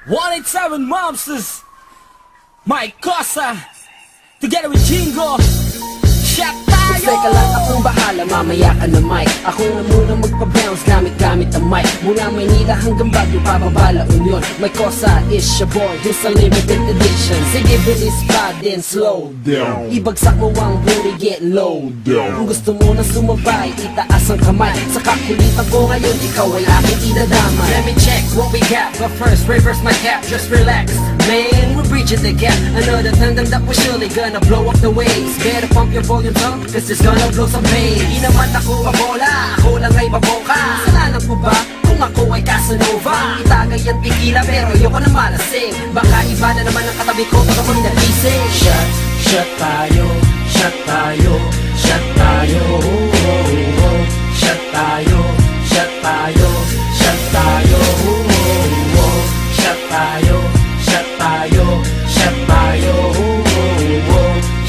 187 Monsters, Mike Cosa, together with Jingo. Shot tayo! Teka lang, akong bahala, mamaya ka na mic. Ako na muna magpa-bounce, gamit ang mic. Mula Maynila hanggang Baguio, papabala Union. Mike Cosa is your boy, here's a limited edition. Sige, bilis pa din, slow down. Ibagsak mo ang booty, get low down. Kung gusto mo na sumabay, itaas ang kamay. Sa kakulitan ko ngayon, ikaw ay aking idadamay. Let me check what we got, but first reverse my cap, just relax. Man, we're breaching the gap. Another tandem that we're surely gonna blow up the waves. Better pump your volume up, cause it's gonna blow some bass. Di naman ako babola, ako lang ay baboka. Kasalanan ko ba kung ako ay Casanova? Itagay ang tequila pero ayoko na malasing. Baka iba na naman ang katabi ko pag ako'y nagising. Shot tayo, shot tayo, shot tayo. Shot tayo, shot tayo, shot tayo. Shot tayo, shot tayo, shot tayo.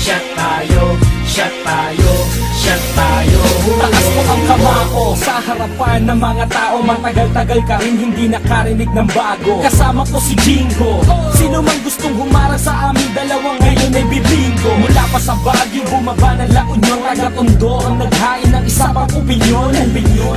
Shot tayo, shot tayo, shot tayo. Taas ko ang kamao sa harapan ng mga tao. Matagal-tagal ka rin hindi nakarinig ng bago. Kasama ko si Jingo. Sino man gustong humarang sa aming dalawa ngayon ay bibingo. Mula pa sa Baguio, bumaba ng La Union, taga-Tondo ang naghain ng isa pang opinyon.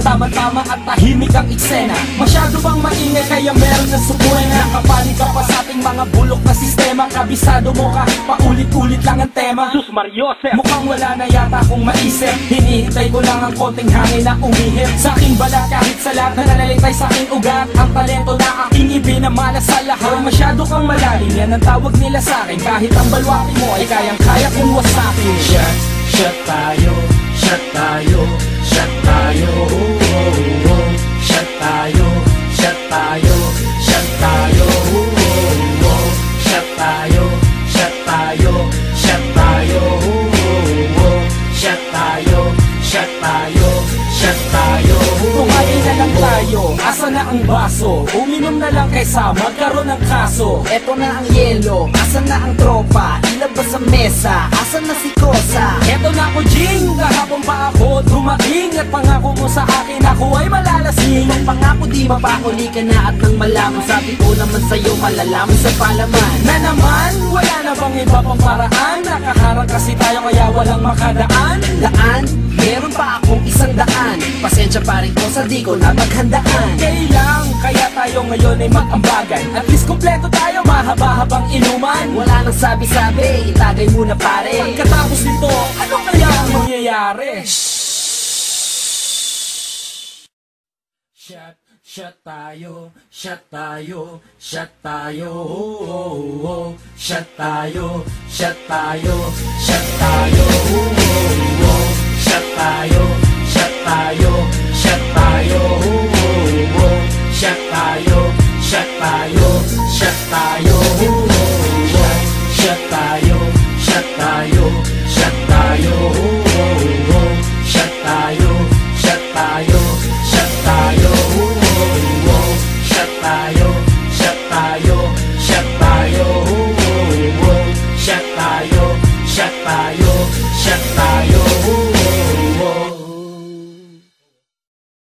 Tama-tama at tahimik ang eksena. Masyado bang maingay kaya meron ng sukuena? Nakapanig ka pa sa ating mga bulok na sistema. Kabisado mo kahit paulit-ulit lang ang tema. Sus Mariosep, mukhang wala na yata akong maisip. Hinihintay ko lang ang konting hangin na umihip sa aking balat. Kahit sa lahat na nalalitay sa aking ugat, ang talento na aking ibinamana sa lahat. Masyado kang malalim, yan ang tawag nila sa akin. Kahit ang balwaki mo ay kayang-kaya kong wasakin. Shot tayo, shot tayo, shot tayo. Shot tayo, shot tayo, shot tayo. Shot tayo, shot tayo, shot tayo. Shot tayo, shot tayo, shot tayo. Kumain na lang tayo, asa na ang baso? Uminom na lang kaysa magkaroon ng kaso. Eto na ang yelo, asan na ang tropa? Ilabas sa mesa, asan na si Cosa? Eto na ako Jing, kahapon pa ako dumating. At pangako mo sa akin ako ay malalasing. Ang pangako di mapakuli ka na at nang malaman. Sabi ko naman sa'yo malalaman sa palaman. Na naman, wala na bang iba pang paraan? Nakaharang kasi tayo kaya walang makadaan. Daan? Meron pa akong 100. Pasensya pa rin ko sa di ko na maghandaan. Okay lang, kaya tayo ngayon ay mag-ambagan. At least kompleto tayo, mahaba-habang inuman. Wala nang sabi-sabi, itagay muna pare. Pagkatapos nito, ano kaya ang mangyayari? Shot tayo, shot tayo, shot tayo. Shot tayo, shot tayo, shot tayo.